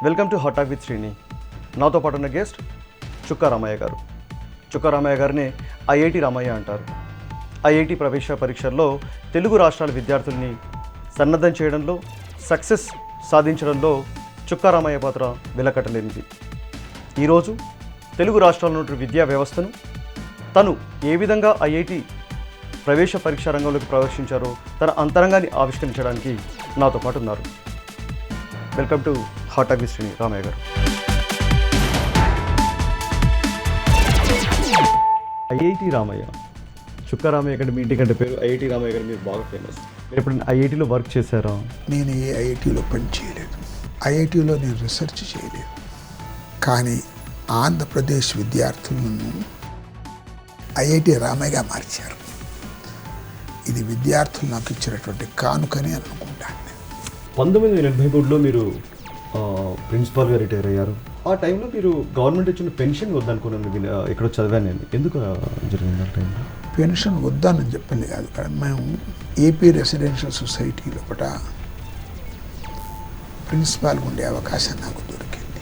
Welcome to hot talk with Srini. నాతో పాటు ఉన్న గెస్ట్ చుక్కా రామయ్య గారు. చుక్కా రామయ్య గారిని ఐఐటి రామయ్య అంటారు. ఐఐటి ప్రవేశ పరీక్షల్లో తెలుగు రాష్ట్రాల విద్యార్థుల్ని సన్నద్ధం చేయడంలో, సక్సెస్ సాధించడంలో చుక్కా రామయ్య పాత్ర వెలకట్టలేనిది. ఈరోజు తెలుగు రాష్ట్రాల్లో ఉన్న విద్యా వ్యవస్థను తను ఏ విధంగా ఐఐటి ప్రవేశ పరీక్షా రంగంలోకి ప్రవేశించారో తన అంతరంగాన్ని ఆవిష్కరించడానికి నాతో పాటు ఉన్నారు. Welcome to hot talk with Srini Ramaiah గారు. ఐఐటి రామయ్య, చుక్కా రామయ్య కంటే మీ ఇంటి కంటే పేరు ఐఐటి రామయ్య గారు మీరు బాగా ఫేమస్. మీరు ఎప్పుడైనా ఐఐటిలో వర్క్ చేశారా? నేను ఏ ఐఐటిలో పని చేయలేదు, ఐఐటిలో నేను రీసెర్చ్ చేయలేదు. కానీ ఆంధ్రప్రదేశ్ విద్యార్థులను ఐఐటి రామయ్యగా మార్చారు. ఇది విద్యార్థులు నాకు ఇచ్చినటువంటి కానుకని అనుకుంటాను. 1983లో మీరు ప్రిన్సిపాల్గా రిటైర్ అయ్యారు. ఆ టైంలో మీరు గవర్నమెంట్ ఇచ్చిన పెన్షన్ వద్దనుకున్నాను. ఎక్కడో చదివాను నేను. ఎందుకు జరిగింది ఆ టైంలో? పెన్షన్ వద్దానని చెప్పలే కాదు, కానీ మేము ఏపీ రెసిడెన్షియల్ సొసైటీ లోపల ప్రిన్సిపాల్ ఉండే అవకాశం నాకు దొరికింది.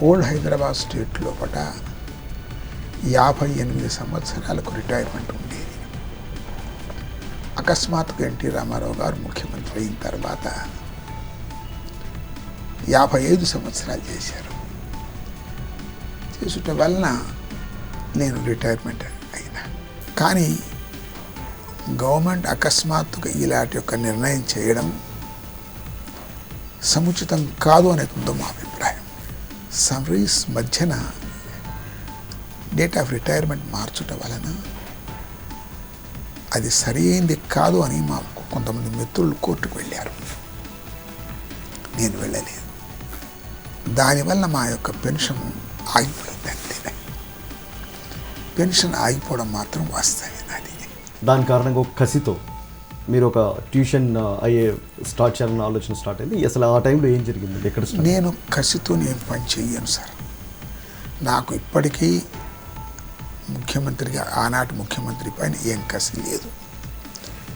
ఓల్డ్ హైదరాబాద్ స్టేట్ లోపల 58 సంవత్సరాలకు రిటైర్మెంట్ ఉండేది. అకస్మాత్తుగా ఎన్టీ రామారావు గారు ముఖ్యమంత్రి అయిన తర్వాత 55 సంవత్సరాలు చేశారు. చేసుట వలన నేను రిటైర్మెంట్ అయినా. కానీ గవర్నమెంట్ అకస్మాత్తుగా ఇలాంటి యొక్క నిర్ణయం చేయడం సముచితం కాదు అనేది మా అభిప్రాయం. సర్వీస్ మధ్యన డేట్ ఆఫ్ రిటైర్మెంట్ మార్చుట వలన అది సరైనది కాదు అని మాకు కొంతమంది మిత్రులు కోర్టుకు వెళ్ళారు. నేను వెళ్ళలేదు. దానివల్ల మా యొక్క పెన్షన్ ఆగిపోయింది. అంతే. పెన్షన్ ఆగిపోవడం మాత్రం వాస్తవేనాది. దాని కారణంగా ఒక కసితో మీరు ఒక ట్యూషన్ అయ్యే స్టార్ట్ చేయాలన్న ఆలోచన స్టార్ట్ అయింది. అసలు ఆ టైంలో ఏం జరిగింది? ఎక్కడ? నేను కసితో నేను పని చెయ్యను సార్. నాకు ఇప్పటికీ ముఖ్యమంత్రిగా ఆనాటి ముఖ్యమంత్రి పైన ఏం కసి లేదు.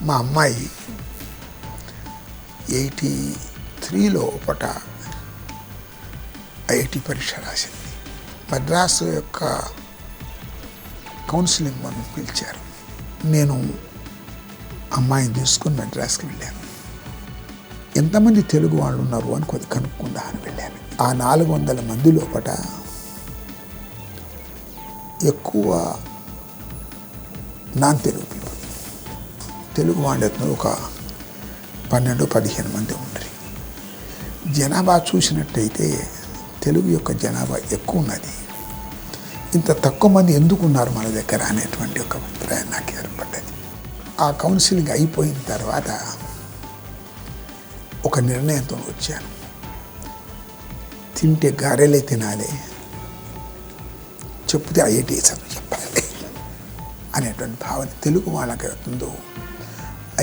మా అమ్మాయి 83లో ఒకట ఐఐటి పరీక్ష రాసింది. మద్రాసు యొక్క కౌన్సిలింగ్ మనం పిలిచారు. నేను అమ్మాయిని తీసుకుని మద్రాసుకి వెళ్ళాను. ఎంతమంది తెలుగు వాళ్ళు ఉన్నారు అని కొద్ది కనుక్కుందా అని వెళ్ళాను. ఆ 400 మంది లోపల ఎక్కువ నాన్ తెలుగు పీపుల్, తెలుగు వాళ్ళు ఒక 12-15 మంది ఉండరు. జనాభా చూసినట్టయితే తెలుగు యొక్క జనాభా ఎక్కువ ఉన్నది. ఇంత తక్కువ మంది ఎందుకు ఉన్నారు మన దగ్గర అనేటువంటి ఒక అభిప్రాయం నాకు ఏర్పడ్డది. ఆ కౌన్సిలింగ్ అయిపోయిన తర్వాత ఒక నిర్ణయంతో వచ్చాను. తింటే గారెలే తినాలి, చెప్తే ఐఐటి చదువు చెప్పాలి అనేటువంటి భావన తెలుగు వాళ్ళకి అవుతుందో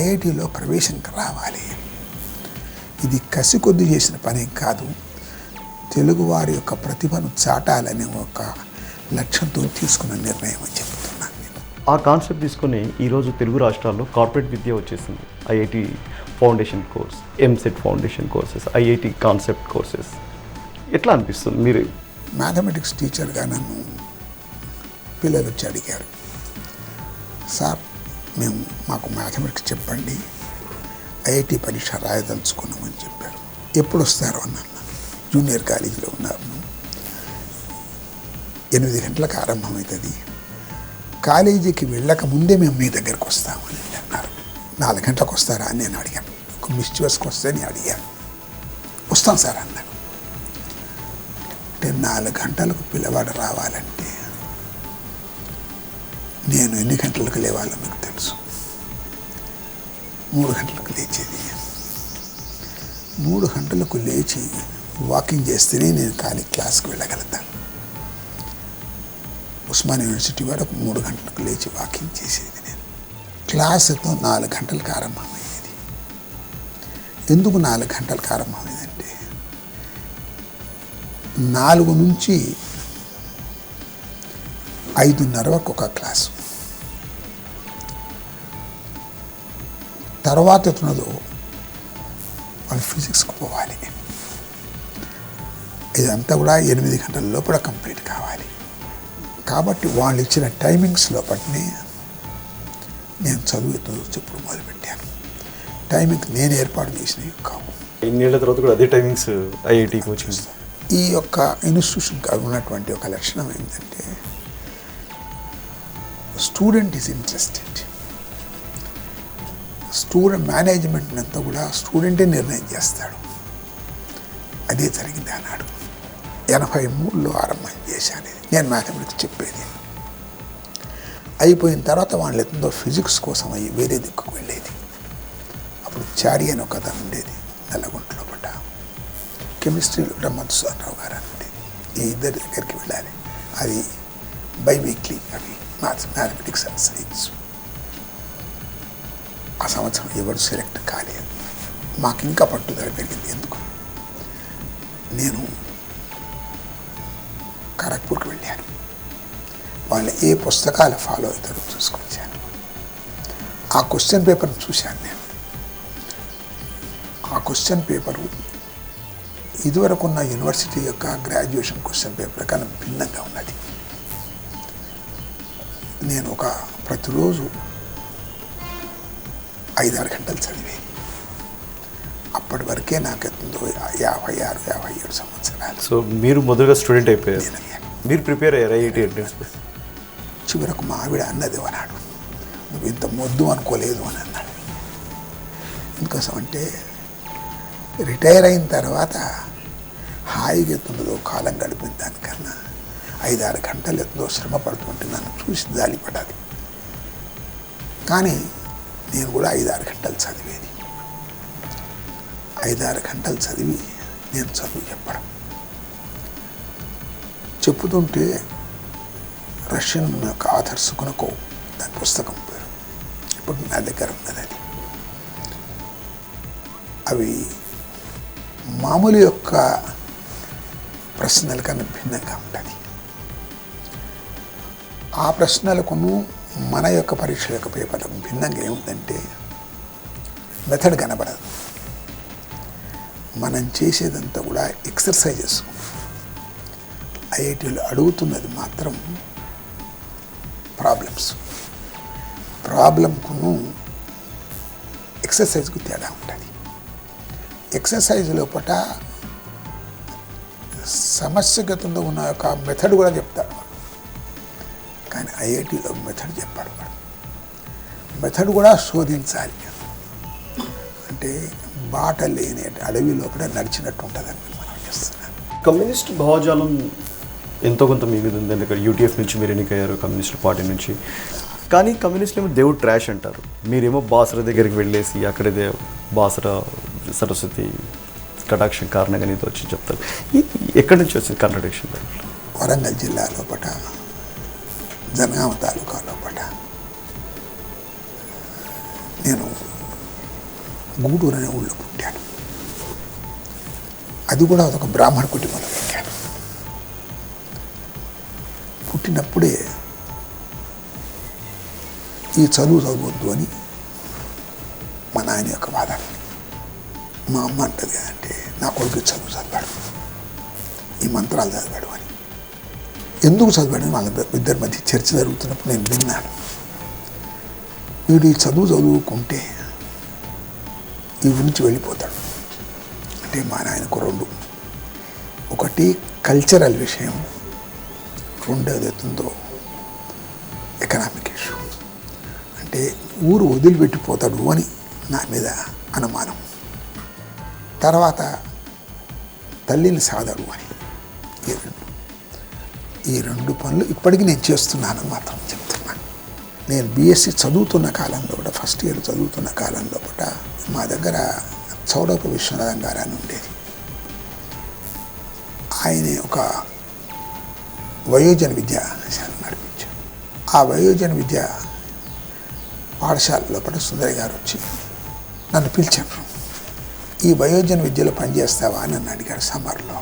ఐఐటిలో ప్రవేశంకి రావాలి. ఇది కసి కొద్ది చేసిన పని కాదు, తెలుగు వారి యొక్క ప్రతిభను చాటాలనే ఒక లక్ష్యంతో తీసుకున్న నిర్ణయం అని చెప్తున్నాను నేను. ఆ కాన్సెప్ట్ తీసుకుని ఈరోజు తెలుగు రాష్ట్రాల్లో కార్పొరేట్ విద్య వచ్చేసింది. IIT foundation course, EAMCET foundation courses, IIT concept courses. ఎట్లా అనిపిస్తుంది? మీరు మ్యాథమెటిక్స్ టీచర్గా నన్ను పిల్లలు వచ్చి అడిగారు, సార్ మాకు మ్యాథమెటిక్స్ చెప్పండి, ఐఐటి పరీక్ష రాయదలుచుకున్నామని చెప్పారు. ఎప్పుడు వస్తారు అన్నాను. జూనియర్ కాలేజీలో ఉన్నారు. 8 గంటలకు ఆరంభమవుతుంది, కాలేజీకి వెళ్ళక ముందే మేము మీ దగ్గరికి వస్తామని అన్నారు. 4 గంటలకు వస్తారా అని నేను అడిగాను. ఒక మిస్చ్యూస్కి వస్తే నేను అడిగాను. వస్తాం సార్ అన్నాను. అంటే 4 గంటలకు పిల్లవాడు రావాలంటే నేను ఎన్ని గంటలకు లేవాలో మీకు తెలుసు. 3 గంటలకు లేచేది. 3 గంటలకు లేచి వాకింగ్ చేస్తేనే నేను క్లాస్కి వెళ్ళగలుగుతాను. ఉస్మాన్ యూనివర్సిటీ వరకు 3 గంటలకు లేచి వాకింగ్ చేసేది నేను. క్లాసుతో 4 గంటలకు ఆరంభమయ్యేది. ఎందుకు 4 గంటలకు ఆరంభమైందంటే 4 నుంచి 5:30 వరకు ఒక క్లాసు, తర్వాత ఎట్లున్నదో వాళ్ళు ఫిజిక్స్కి పోవాలి. ఇదంతా కూడా 8 గంటల లోపల కంప్లీట్ కావాలి. కాబట్టి వాళ్ళు ఇచ్చిన టైమింగ్స్ లోపలనే నేను చదువు చెప్పుడు మొదలుపెట్టాను. టైమింగ్ నేను ఏర్పాటు చేసినవి కావు. ఇన్నేళ్ల తర్వాత కూడా అదే టైమింగ్స్ ఐఐటి కోచింగ్. ఈ యొక్క ఇన్స్టిట్యూషన్కి ఉన్నటువంటి ఒక లక్షణం ఏంటంటే student is interested. Student management అంతా కూడా స్టూడెంటే నిర్ణయం చేస్తాడు. అదే జరిగింది అన్నాడు. 83లో ఆరంభం చేశాను. నేను మ్యాథమెటిక్స్ చెప్పేది అయిపోయిన తర్వాత వాళ్ళు ఎంతో ఫిజిక్స్ కోసం అయ్యి వేరే దిక్కుకు వెళ్ళేది. అప్పుడు చారి అని ఒక అతను ఉండేది నల్లగుంటలో పడ్డ. కెమిస్ట్రీలో మధుసూదనరావు గారు అని ఉండేది. ఈ ఇద్దరి దగ్గరికి వెళ్ళాలి. అది బైవీక్లీ అవి మ్యాథమెటిక్స్ అండ్ సైన్స్. ఆ సంవత్సరం ఎవరు సెలెక్ట్ కాలేదు. మాకు ఇంకా పట్టుదల పెరిగింది. ఎందుకు? నేను ఖరగ్పూర్కి వెళ్ళాను. వాళ్ళు ఏ పుస్తకాలు ఫాలో అవుతారో చూసుకొచ్చాను. ఆ క్వశ్చన్ పేపర్ని చూశాను నేను. ఆ క్వశ్చన్ పేపరు ఇదివరకు ఉన్న యూనివర్సిటీ యొక్క గ్రాడ్యుయేషన్ క్వశ్చన్ పేపర్ కన్నా భిన్నంగా ఉన్నది. నేను ప్రతిరోజు 5-6 గంటలు చదివేది. అప్పటి వరకే నాకు ఎంతో 56-57 సంవత్సరాలు. సో మీరు మొదలుగా స్టూడెంట్ అయిపోయారు. నేను మీరు ప్రిపేర్ అయ్యారు ఐఐటి ఎంట్రన్స్? చివరకు మా ఆవిడ అన్నది అన్నాడు, నువ్వు ఇంత మొద్దు అనుకోలేదు అని అన్నాడు. ఎందుకోసం అంటే రిటైర్ అయిన తర్వాత హాయిగా ఎత్తుండదో కాలం గడిపిన దానికన్నా 5-6 గంటలు ఎంతో శ్రమ పడుతుంటే నన్ను చూసి జాలిపడాలి. కానీ నేను కూడా 5-6 గంటలు చదివేది. 5-6 గంటలు చదివి నేను చదువు చెప్పడం. చెప్పుతుంటే రష్యన్ యొక్క ఆథర్స్ కొనుక్కో దాని పుస్తకం పేరు ఇప్పుడు నా దగ్గర ఉన్నది. అది అవి మామూలు యొక్క ప్రశ్నల కన్నా భిన్నంగా ఉంటుంది. ఆ ప్రశ్నలకును మన యొక్క పరీక్ష యొక్క పేపర్లకు భిన్నంగా ఏముందంటే మెథడ్ కనబడదు. మనం చేసేదంతా కూడా ఎక్సర్సైజెస్. ఐఐటీలో అడుగుతున్నది మాత్రం ప్రాబ్లంకును ఎక్సర్సైజ్కు తేడా ఉంటుంది. ఎక్సర్సైజ్ లోపల సమస్యగతంలో ఉన్న యొక్క మెథడ్ కూడా చెప్తాడు వాడు. కానీ ఐఐటీలో మెథడ్ చెప్పాడు వాడు. మెథడ్ కూడా శోధించాలి. అంటే బాట లేని అడవి లోపల నడిచినట్టు ఉంటుందని మనం చేస్తున్నాం. కమ్యూనిస్ట్ భావజాలం ఎంతో కొంత మీ మీద ఉంది. ఎందుకంటే యూటీఎఫ్ నుంచి మీరు ఎన్నికయ్యారు కమ్యూనిస్ట్ పార్టీ నుంచి. కానీ కమ్యూనిస్టులు ఏమో దేవుడు ట్రాష్ అంటారు. మీరేమో బాసర దగ్గరికి వెళ్ళేసి అక్కడే బాసర సరస్వతి కటాక్షం కారణంగా నీతో వచ్చి చెప్తారు. ఎక్కడి నుంచి వచ్చింది కాంట్రడిక్షన్? వరంగల్ జిల్లా లోపల జనగామ తాలూకా లోపల నేను గూడూరు అనే ఊళ్ళో పుట్టాను. అది కూడా ఒక బ్రాహ్మణ కుటుంబంలో పెట్టాను. పుట్టినప్పుడే ఈ చదవద్దు అని మా నాయన యొక్క వాదన. మా అమ్మ అంటది అంటే నా కొడుకు చదివాడు, ఈ మంత్రాలు చదివాడు అని. ఎందుకు చదివాడు వాళ్ళ ఇద్దరి మధ్య చర్చ జరుగుతున్నప్పుడు నేను విన్నాను. వీడు ఈ చదువుకుంటే ఈ నుంచి వెళ్ళిపోతాడు అంటే మా నాయనకు 2. ఒకటి కల్చరల్ విషయం, రెండోది ఎత్తుందో ఎకనామిక్ ఇష్యూ. అంటే ఊరు వదిలిపెట్టిపోతాడు అని నా మీద అనుమానం. తర్వాత తల్లిని సాదడు అని. ఈ రెండు పనులు ఇప్పటికీ నేను చేస్తున్నానని మాత్రం చెప్తున్నాను. నేను బీఎస్సీ చదువుతున్న కాలంలో కూడా, ఫస్ట్ ఇయర్ చదువుతున్న కాలంలో కూడా మా దగ్గర చౌడపు విశ్వనాథం గారు అని ఉండేది. ఆయన ఒక వయోజన విద్యాశాల నడిపించారు. ఆ వయోజన విద్య పాఠశాల లోపల సుందరి గారు వచ్చి నన్ను పిలిచారు. ఈ వయోజన విద్యలో పనిచేస్తావా అని నన్ను అడిగారు సమ్మర్లో.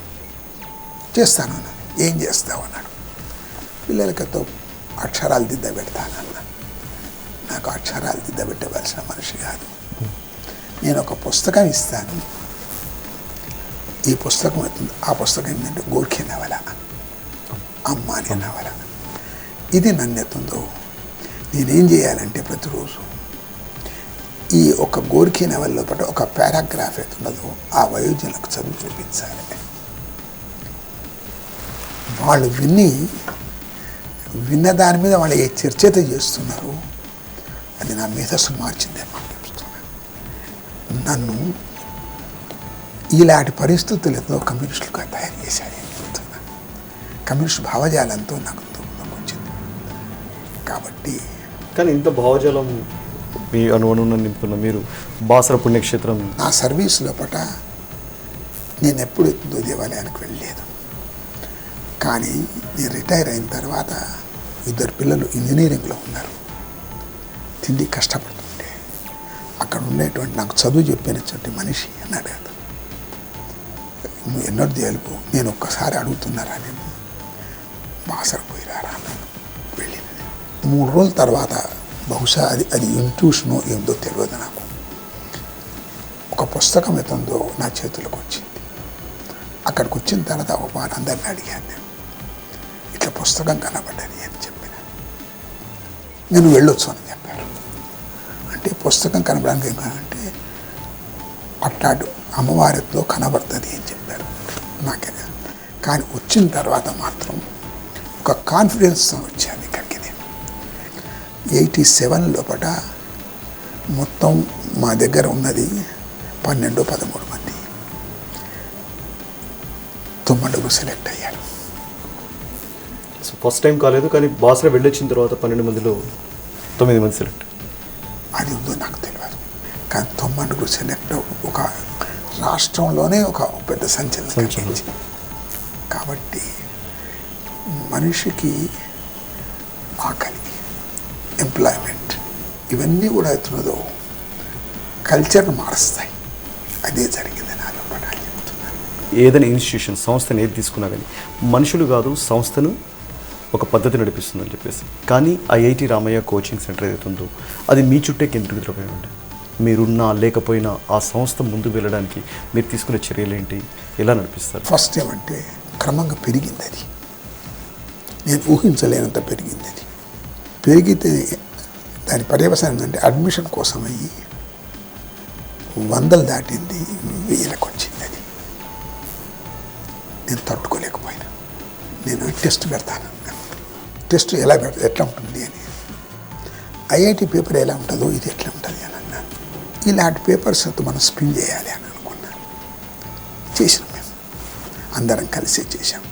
చేస్తాను అన్నాను. ఏం చేస్తావు అన్నాడు. పిల్లలతో అక్షరాలు దిద్దబెడతానన్నా. నాకు అక్షరాలు దిద్దబెట్టవలసిన మనిషి కాదు. నేను ఒక పుస్తకం ఇస్తాను, ఈ పుస్తకం అవుతుంది. ఆ పుస్తకం ఏంటంటే గోర్ఖే నవల, అమ్మ అనే నవల. ఇది నన్ను ఎత్తుందో నేనేం చేయాలంటే ప్రతిరోజు ఈ ఒక గోర్ఖే నవల్లో పాటు ఒక పారాగ్రాఫ్ అవుతున్నదో ఆ వయోజనులకు చదువు చూపించాలి. వాళ్ళు విన్న దాని మీద వాళ్ళు ఏ చర్చత చేస్తున్నారు అది నా మేధస్సు మార్చిందేమో చెప్తున్నాను. నన్ను ఇలాంటి పరిస్థితులతో కమ్యూనిస్టులుగా తయారు చేశాయని చెప్తున్నాను. కమ్యూనిస్ట్ భావజాలంతో నాకు దూరం వచ్చింది. కాబట్టి కానీ ఇంత భావజాలం మీ అనువనున్న నింపుకున్న మీరు బాసర పుణ్యక్షేత్రం నా సర్వీస్ లోపల నేను ఎప్పుడు హిందూ దేవాలయానికి వెళ్ళలేదు. కానీ నేను రిటైర్ అయిన తర్వాత 2 పిల్లలు ఇంజనీరింగ్లో ఉన్నారు. తిండి కష్టపడుతుంటే అక్కడ ఉండేటువంటి నాకు చదువు చెప్పినటువంటి మనిషి అన్నాడు, నువ్వు ఎన్నో దేలుపు, నేను ఒక్కసారి అడుగుతున్నారా, నేను బాసర పోయిరారా అన్నాను. వెళ్ళినది 3 రోజుల తర్వాత బహుశా అది ఇంట్యూషనో ఏందో తెలియదు నాకు, ఒక పుస్తకం ఎత్తుందో నా చేతులకు వచ్చింది. అక్కడికి వచ్చిన తర్వాత ఒక వారు అందరిని అడిగాను, నేను ఇట్లా పుస్తకం కనబడ్డది అని చెప్పిన. నేను వెళ్ళొచ్చు అని చెప్పారు. అంటే పుస్తకం కనబడడానికి ఏమంటే అట్లాంటి అమ్మవారితో కనబడుతుంది అని చెప్పారు. నాకే కానీ వచ్చిన తర్వాత మాత్రం ఒక కాన్ఫిడెన్స్తో వచ్చాను ఇక్కడికి. నేను 87 లోపల మొత్తం మా దగ్గర ఉన్నది 12-13 మంది. 9 సెలెక్ట్ అయ్యారు. సో ఫస్ట్ టైం కాలేదు, కానీ బాసర వెళ్ళొచ్చిన తర్వాత 12 మందిలో 9 మంది సెలెక్ట్. అది ఉందో నాకు తెలియదు, కానీ 9 సెలెక్ట్ ఒక రాష్ట్రంలోనే ఒక పెద్ద సంచలనం. కాబట్టి మనిషికి ఆకలి, ఎంప్లాయ్మెంట్ ఇవన్నీ కూడా అవుతున్నదో కల్చర్ను మారుస్తాయి. అదే జరిగింది నాలో కూడా అని చెప్తున్నాను. ఏదైనా ఇన్స్టిట్యూషన్ సంస్థను ఏది తీసుకున్నా కానీ మనుషులు కాదు సంస్థను ఒక పద్ధతి నడిపిస్తుందని చెప్పేసి. కానీ ఐఐటి రామయ్య కోచింగ్ సెంటర్ ఏదైతే ఉందో అది మీ చుట్టే కేంద్రీకృతమై ఉండే. మీరున్నా లేకపోయినా ఆ సంస్థ ముందుకు వెళ్ళడానికి మీరు తీసుకునే చర్యలు ఏంటి, ఎలా నడిపిస్తారు? ఫస్ట్ ఏమంటే క్రమంగా పెరిగింది. అది నేను ఊహించలేనంత పెరిగింది. అది పెరిగితే దాని పర్యవసానం ఏంటంటే అడ్మిషన్ కోసం అయ్యి 100 దాటింది, 1000లకు వచ్చింది. అది నేను తట్టుకోలేకపోయినా. నేను టెస్ట్ పెడతాను, టెస్ట్ ఎట్లా ఉంటుంది అని, ఐఐటి పేపర్ ఎలా ఉంటుందో ఇది ఎట్లా ఉంటుంది అని అన్నాను. ఇలాంటి పేపర్స్ మనం స్పిన్ చేయాలి అని అనుకున్నాను. చేసినాం, మేము అందరం కలిసి చేశాం.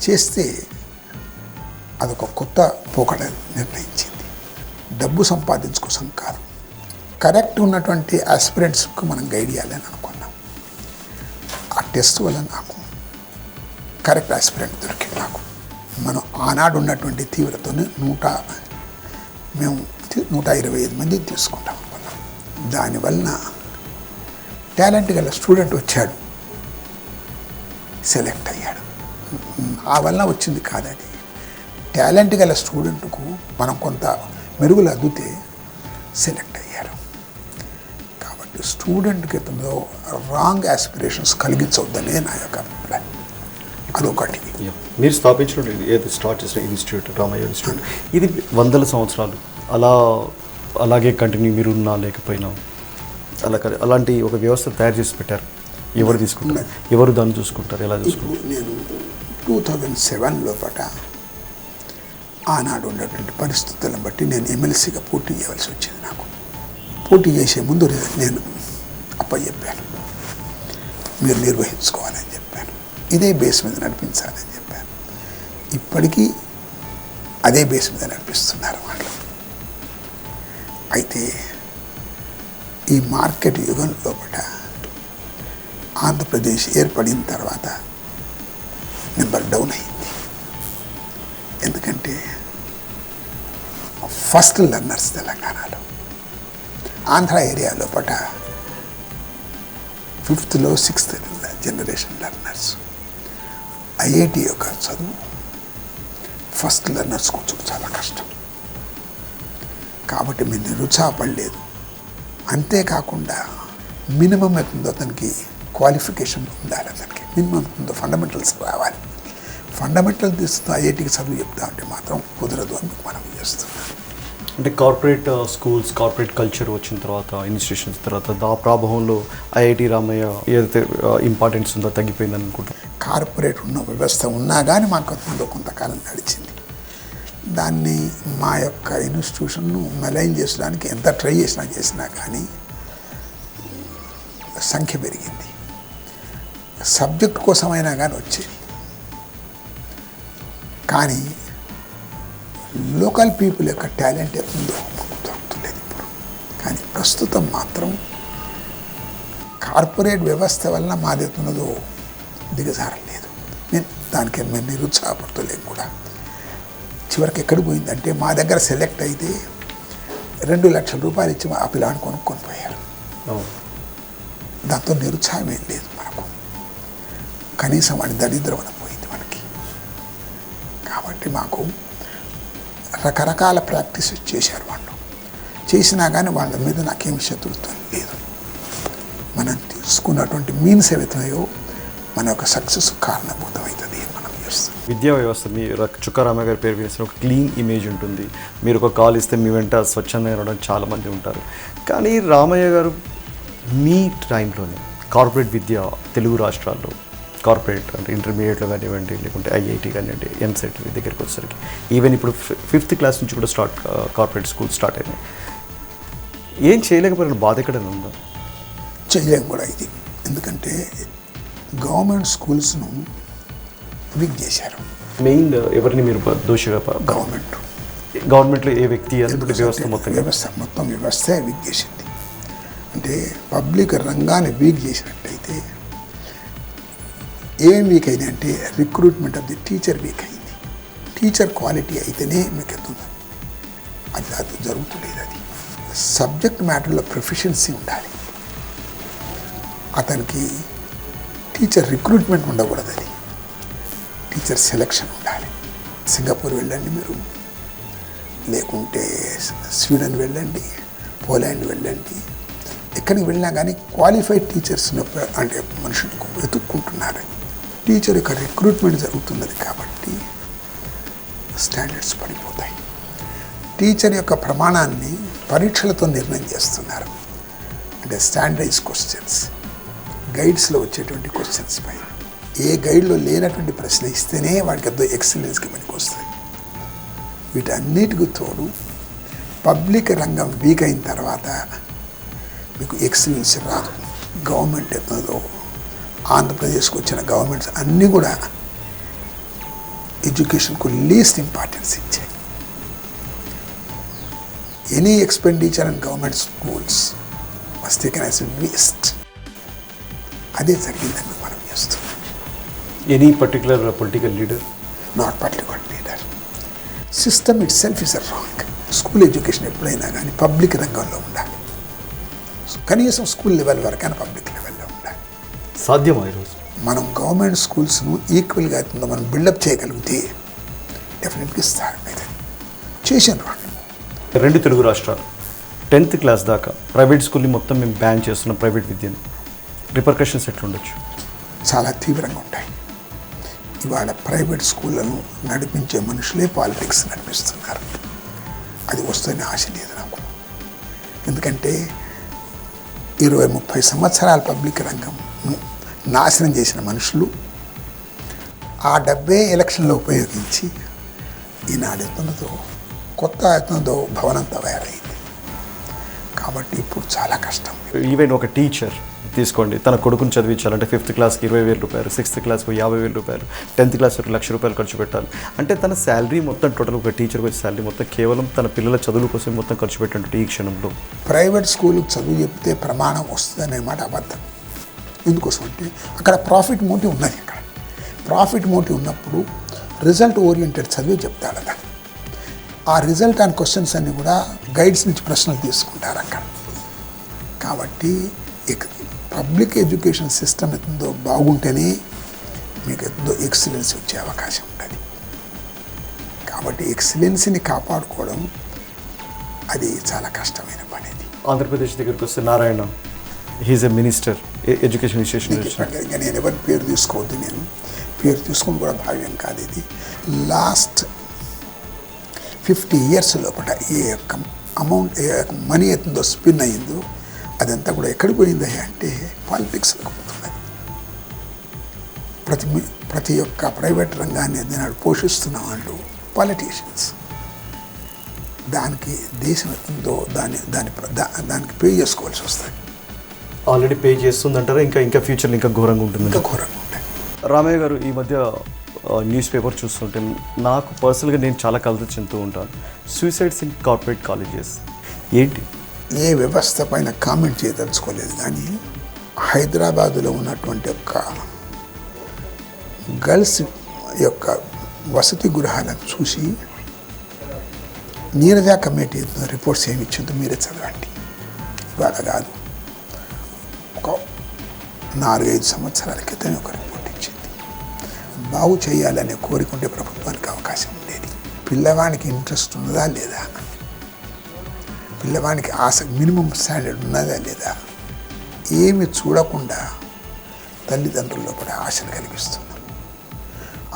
చేస్తే అదొక కొత్త పోకడ నిర్ణయించింది. డబ్బు సంపాదించుకోసం కాదు, కరెక్ట్ ఉన్నటువంటి ఆస్పిరెంట్స్కు మనం గైడ్ చేయాలని అనుకున్నాం. ఆ టెస్ట్ వల్ల నాకు కరెక్ట్ ఆస్పిరెంట్ దొరికింది. నాకు మనం ఆనాడు ఉన్నటువంటి తీవ్రతను 125 మందిని తీసుకుంటాం అనుకున్నాం. దానివల్ల టాలెంట్ గల స్టూడెంట్ వచ్చాడు, సెలెక్ట్ అయ్యాడు. ఆ వల్ల వచ్చింది కాదు, అది టాలెంట్ గల స్టూడెంట్కు మనం కొంత మెరుగులు అద్దితే సెలెక్ట్ అయ్యారు. కాబట్టి స్టూడెంట్కి రాంగ్ ఆస్పిరేషన్స్ కలిగించవద్దనే నా యొక్క అభిప్రాయం. అదొకటి. మీరు స్థాపించిన ఏది స్టార్ట్ చేసిన ఇన్స్టిట్యూట్ రామయ్య ఇన్స్టిట్యూట్, ఇది 100 సంవత్సరాలు అలాగే కంటిన్యూ మీరున్నా లేకపోయినా అలాంటి ఒక వ్యవస్థ తయారు చేసి పెట్టారు. ఎవరు తీసుకుంటారు, ఎవరు దాన్ని చూసుకుంటారు, ఎలా చూసుకుంటారు? నేను 2007 లోపల ఆనాడు ఉన్నటువంటి పరిస్థితులను బట్టి నేను ఎమ్మెల్సీగా పోటీ చేయవలసి వచ్చింది. నాకు పోటీ చేసే ముందు నేను అప్పచెప్పాను, మీరు నిర్వహించుకోవాలని చెప్పాను. ఇదే బేస్ మీద నడిపించాలని చెప్పాను. ఇప్పటికీ అదే బేస్ మీద నడిపిస్తున్నారు వాళ్ళు. అయితే ఈ మార్కెట్ యుగం లోపల ఆంధ్రప్రదేశ్ ఏర్పడిన తర్వాత నెంబర్ డౌన్ అయింది. ఎందుకంటే ఫస్ట్ లెర్నర్స్ తెలంగాణలో, ఆంధ్ర ఏరియా లోపల 5th to 6th generation learners. IIT యొక్క చదువు ఫస్ట్ లెర్నర్స్ కూర్చోడం చాలా కష్టం. కాబట్టి మేము నిరుత్సాహపడలేదు. అంతేకాకుండా మినిమం అవుతుందో అతనికి క్వాలిఫికేషన్ ఉండాలి, అతనికి మినిమం ఫండమెంటల్స్ రావాలి. ఫండమెంటల్ తీస్తూ ఐఐటికి చదువు చెప్తా ఉంటే మాత్రం కుదరదు అని మనం చేస్తున్నాం. అంటే కార్పొరేట్ స్కూల్స్, కార్పొరేట్ కల్చర్ వచ్చిన తర్వాత, ఇన్స్టిట్యూషన్స్ తర్వాత ఆ ప్రభావంలో ఐఐటి రామయ్య ఏదైతే ఇంపార్టెన్స్ ఉందో తగ్గిపోయిందని అనుకుంటాం. కార్పొరేట్ ఉన్న వ్యవస్థ ఉన్నా కానీ మాకు కొంతకాలం నడిచింది. దాన్ని మా యొక్క ఇన్స్టిట్యూషన్ను మెలైన్ చేసడానికి ఎంత ట్రై చేసినా కానీ సంఖ్య పెరిగింది. సబ్జెక్ట్ కోసమైనా కానీ వచ్చేది, కానీ లోకల్ పీపుల్ యొక్క టాలెంట్ ఎప్పుడో మాకు దొరుకుతులేదు ఇప్పుడు. కానీ ప్రస్తుతం మాత్రం కార్పొరేట్ వ్యవస్థ వలన మాది ఎత్తున్నదో దిగజారలేదు. దానికి మేము నిరుత్సాహపడతలేము కూడా. చివరికి ఎక్కడ పోయిందంటే మా దగ్గర సెలెక్ట్ అయితే 2 లక్షల రూపాయలు ఇచ్చి ఆ పిల్లాన్ని కొనుక్కొని పోయారు. దాంతో నిరుత్సాహం ఏం లేదు మనకు, కనీసం వాడి దరిద్రం అని పోయింది మనకి. కాబట్టి మాకు రకరకాల ప్రాక్టీస్ చేశారు వాళ్ళు. చేసినా కానీ వాళ్ళ మీద నాకేం శత్రుత్వం లేదు. మనం తీసుకున్నటువంటి మీన్స్ ఏవైతున్నాయో మన యొక్క సక్సెస్ కారణభూతం అవుతుంది మనం చేస్తాం. విద్యా వ్యవస్థ మీ చుక్కా రామయ్య గారి పేరు వేసిన ఒక క్లీన్ ఇమేజ్ ఉంటుంది. మీరు ఒక కాల్ ఇస్తే మీ వెంట స్వచ్ఛందంగా ఉండడం చాలామంది ఉంటారు. కానీ రామయ్య గారు మీ టైంలోనే కార్పొరేట్ విద్య తెలుగు రాష్ట్రాల్లో కార్పొరేట్ అంటే ఇంటర్మీడియట్లో కానివ్వండి, లేకుంటే ఐఐటి కానివ్వండి, ఎంసెట్ దగ్గరికి వచ్చేసరికి ఈవెన్ ఇప్పుడు 5th క్లాస్ నుంచి కూడా కార్పొరేట్ స్కూల్ స్టార్ట్ అయినాయి. ఏం చేయలేకపోయిన బాధ ఎక్కడైనా ఉందా? చేయలేం కూడా ఇది. ఎందుకంటే గవర్నమెంట్ స్కూల్స్ను వీక్ చేశారు. మెయిన్ ఎవరిని మీరు దోషిగా? గవర్నమెంట్లో ఏ వ్యక్తి? వ్యవస్థ వీక్ చేసింది. అంటే పబ్లిక్ రంగాన్ని వీక్ చేసినట్టయితే ఏం వీక్ అయింది అంటే recruitment of the teacher week అయింది. టీచర్ క్వాలిటీ అయితేనే మీకు ఎత్తుంది, అది జరుగుతులేదు. అది సబ్జెక్ట్ మ్యాటర్లో ప్రొఫిషియన్సీ ఉండాలి అతనికి. టీచర్ రిక్రూట్మెంట్ ఉండకూడదు, అది టీచర్ సెలెక్షన్ ఉండాలి. సింగపూర్ వెళ్ళండి మీరు, లేకుంటే స్వీడన్ వెళ్ళండి, పోలాండ్ వెళ్ళండి, ఎక్కడికి వెళ్ళినా కానీ క్వాలిఫైడ్ టీచర్స్ అంటే మనుషులకు వెతుక్కుంటున్నారు. టీచర్ యొక్క రిక్రూట్మెంట్ జరుగుతున్నది కాబట్టి స్టాండర్డ్స్ పడిపోతాయి. టీచర్ యొక్క ప్రమాణాన్ని పరీక్షలతో నిర్ణయం చేస్తున్నారు. అంటే స్టాండర్డైజ్ క్వశ్చన్స్, గైడ్స్లో వచ్చేటువంటి క్వశ్చన్స్ పై ఏ గైడ్లో లేనటువంటి ప్రశ్న ఇస్తేనే వాడికి అదో ఎక్సలెన్స్కి పనికి వస్తుంది. వీటన్నిటికి తోడు పబ్లిక్ రంగం వీక్ అయిన తర్వాత మీకు ఎక్సలెన్స్ రాదు. గవర్నమెంట్ ఎప్పుడో ఆంధ్రప్రదేశ్కి వచ్చిన గవర్నమెంట్స్ అన్నీ కూడా ఎడ్యుకేషన్కు లీస్ట్ ఇంపార్టెన్స్ ఇచ్చాయి. Any expenditure in government schools must taken as waste. అదే జరిగిందని మనం చేస్తున్నాం. Any particular political leader? Not particular leader. System it self is a wrong. School education ఎప్పుడైనా కానీ పబ్లిక్ రంగంలో ఉండాలి. కనీసం స్కూల్ లెవెల్ వరకైనా పబ్లిక్ లెవెల్లో ఉండాలి. సాధ్యమా ఈరోజు? మనం గవర్నమెంట్ స్కూల్స్ను ఈక్వల్గా మనం బిల్డప్ చేయగలిగితే డెఫినెట్గా స్థాయి చేసాను. వాళ్ళు 2 తెలుగు రాష్ట్రాలు 10th క్లాస్ దాకా ప్రైవేట్ స్కూల్ని మొత్తం మేము బ్యాన్ చేస్తున్నాం. ప్రైవేట్ విద్యను రిపర్కషన్స్ ఎట్లుండొచ్చు? చాలా తీవ్రంగా ఉంటాయి. ఇవాళ ప్రైవేట్ స్కూళ్ళను నడిపించే మనుషులే పాలిటిక్స్ నడిపిస్తున్నారు. అది వస్తుందని ఆశ లేదు నాకు. ఎందుకంటే 20-30 సంవత్సరాల పబ్లిక్ రంగం నాశనం చేసిన మనుషులు ఆ డబ్బే ఎలక్షన్లో ఉపయోగించి ఈనాడు ఎత్తునతో కొత్త ఎత్తునతో భవనం తయారైంది. కాబట్టి ఇప్పుడు చాలా కష్టం. ఈవెన్ ఒక టీచర్ తీసుకోండి, తన కొడుకుని చదివించాలంటే 5th క్లాస్కి 20,000 రూపాయలు, 6th క్లాస్కి 50,000 రూపాయలు, 10th క్లాస్కి 1,00,000 రూపాయలు ఖర్చు పెట్టాలి. అంటే తన శాలరీ మొత్తం, టోటల్ ఒక టీచర్కి వచ్చే శాలరీ మొత్తం కేవలం తన పిల్లల చదువుల కోసం మొత్తం ఖర్చు పెట్టినట్టు ఈ క్షణంలో. ప్రైవేట్ స్కూల్కి చదువు చెప్తే ప్రమాణం వస్తుందనే మాట అబద్ధం. ఎందుకోసం అంటే అక్కడ ప్రాఫిట్ మోటివ్ ఉన్నది. అక్కడ ప్రాఫిట్ మోటివ్ ఉన్నప్పుడు రిజల్ట్ ఓరియంటెడ్ చదివే చెప్తాడట. ఆ రిజల్ట్ అండ్ క్వశ్చన్స్ అన్నీ కూడా గైడ్స్ నుంచి ప్రశ్నలు తీసుకుంటారు అక్కడ. కాబట్టి పబ్లిక్ ఎడ్యుకేషన్ సిస్టమ్ ఎంతో బాగుంటేనే మీకు ఎంతో ఎక్సలెన్స్ వచ్చే అవకాశం ఉంటుంది. కాబట్టి ఎక్సలెన్స్ని కాపాడుకోవడం అది చాలా కష్టమైన పని. ఆంధ్రప్రదేశ్ దగ్గరికి వస్తే Narayana, he's a minister education institution ఇంకా నేను ఎవరి పేరు తీసుకోవద్దు, నేను పేరు తీసుకుని కూడా భావ్యం కాదు. ఇది లాస్ట్ 50 years లోపల ఏ యొక్క అమౌంట్, ఏ మనీ అవుతుందో స్పిన్ అయిందో అదంతా కూడా ఎక్కడికి పోయింది అంటే పాలిటిక్స్లోకి పోతున్నది. ప్రతి ఒక్క ప్రైవేట్ రంగాన్ని దీనాడు పోషిస్తున్న వాళ్ళు పాలిటీషియన్స్. దానికి దేశం ఎంతో దానికి పే చేసుకోవాల్సి వస్తుంది. ఆల్రెడీ పే చేస్తుందంటారా? ఇంకా ఫ్యూచర్లో ఇంకా ఘోరంగా ఉంటుంది. ఇంకా ఘోరంగా ఉంటాయి. రామయ్య గారు, ఈ మధ్య న్యూస్ పేపర్ చూస్తుంటే నాకు పర్సనల్గా నేను చాలా కలత చెందుతూ ఉంటాను. సూసైడ్స్ ఇన్ కార్పొరేట్ కాలేజెస్ ఏంటి? ఏ వ్యవస్థ పైన కామెంట్ చేయదలుచుకోలేదు, కానీ హైదరాబాదులో ఉన్నటువంటి ఒక గర్ల్స్ యొక్క వసతి గృహాలను చూసి నీరజ కమిటీ రిపోర్ట్స్ ఏమి ఇచ్చిందో మీరే చదవండి. ఇవాళ కాదు, ఒక 4-5 సంవత్సరాల క్రితం ఒక రిపోర్ట్ ఇచ్చింది. బాగు చేయాలనే కోరికుంటే ప్రభుత్వానికి అవకాశం ఉండేది. పిల్లవానికి ఇంట్రెస్ట్ ఉన్నదా లేదా, పిల్లవానికి మినిమం స్టాండర్డ్ ఉన్నదా లేదా, ఏమి చూడకుండా తల్లిదండ్రుల్లో కూడా ఆశలు కలిగిస్తున్నాం.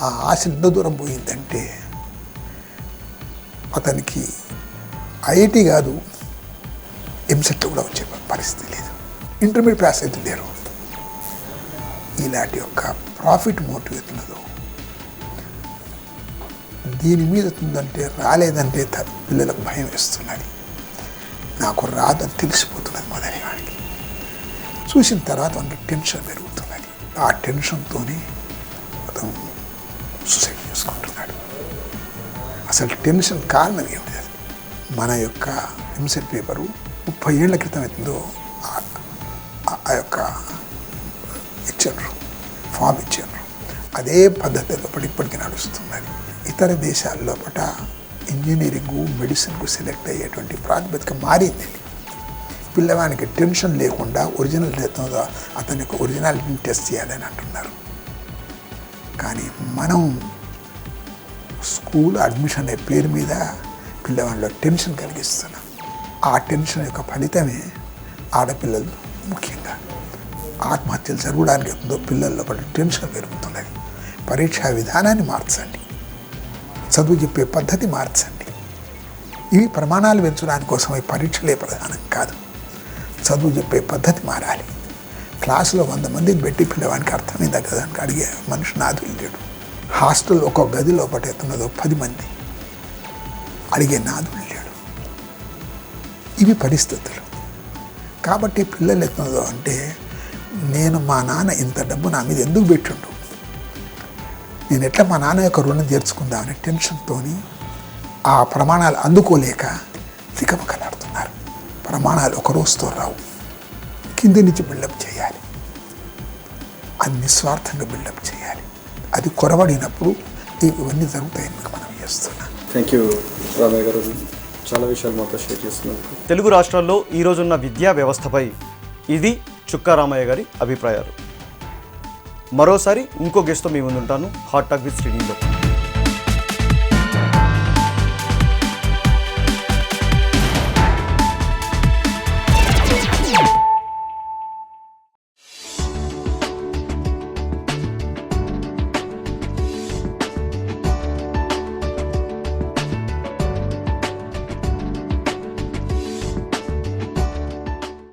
ఆ ఆశ ఎంత దూరం పోయిందంటే అతనికి ఐఐటి కాదు, ఎంసెట్ కూడా వచ్చే పరిస్థితి లేదు, ఇంటర్మీడియట్ పాస్ అయితే లేరు. ఇలాంటి యొక్క ప్రాఫిట్ మోటివ్ ఎత్తున్నదో దీని మీద ఉందంటే రాలేదంటే పిల్లలకు భయం వేస్తున్నది. నాకు రాదని తెలిసిపోతున్నది మొదటి వాడికి. చూసిన తర్వాత వానికి టెన్షన్ పెరుగుతున్నది. ఆ టెన్షన్తోనే అతను సూసైడ్ చేసుకుంటున్నాడు. అసలు టెన్షన్ కారణం ఏమిటి? మన యొక్క ఎంసెట్ పేపరు 30 ఏళ్ల క్రితం అవుతుందో ఆ యొక్క ఇచ్చారు, ఫామ్ ఇచ్చారు. అదే పద్ధతిలో ఇప్పటికీ నడుస్తున్నది. ఇతర దేశాల లోపల ఇంజనీరింగ్, మెడిసిన్కు సెలెక్ట్ అయ్యేటువంటి ప్రాతిపదిక మారింది. పిల్లవానికి టెన్షన్ లేకుండా ఒరిజినల్ అవుతుందో అతనికి ఒరిజినాలిటీని టెస్ట్ చేయాలని అంటున్నారు. కానీ మనం స్కూల్ అడ్మిషన్ అనే పేరు మీద పిల్లవాళ్ళలో టెన్షన్ కలిగిస్తున్నాం. ఆ టెన్షన్ యొక్క ఫలితమే ఆడపిల్లలు ముఖ్యంగా ఆత్మహత్యలు జరగడానికి ఎంతో పిల్లల్లో పడి టెన్షన్ పెరుగుతున్నది. పరీక్షా విధానాన్ని మార్చండి, చదువు చెప్పే పద్ధతి మార్చండి. ఇవి ప్రమాణాలు పెంచడానికి కోసం ఈ పరీక్షలే ప్రధానం కాదు. చదువు చెప్పే పద్ధతి మారాలి. క్లాసులో 100 మందిని పెట్టి పిల్లవానికి అర్థమైందా కదా అని అడిగే మనిషి నాదులు లేడు. హాస్టల్ ఒక గది లోపల ఎత్తున్నదో 10 మంది అడిగే నాదులు లేడు. ఇవి పరిస్థితులు. కాబట్టి పిల్లలు ఎత్తున్నదో అంటే నేను మా నాన్న ఇంత డబ్బు నా మీద ఎందుకు పెట్టిండు, నేను ఎట్లా మా నాన్న యొక్క రుణం తీర్చుకుందామనే టెన్షన్తో ఆ ప్రమాణాలు అందుకోలేక తికమకలాడుతున్నారు. ప్రమాణాలు ఒక రోజుతో రావు, కింది నుంచి బిల్డప్ చేయాలి, అది నిస్వార్థంగా బిల్డప్ చేయాలి. అది కొరబడినప్పుడు ఇవన్నీ జరుగుతాయని మనం చేస్తున్నాం. థ్యాంక్ యూ రామయ్య గారు, చాలా విషయాలు మాతో షేర్ చేస్తున్నారు. తెలుగు రాష్ట్రాల్లో ఈరోజున్న విద్యా వ్యవస్థపై ఇది చుక్కా రామయ్య గారి అభిప్రాయాలు. మరోసారి ఇంకో గెస్ట్తో మీ ముందుంటాను. Hot talk with శ్రీనిలో.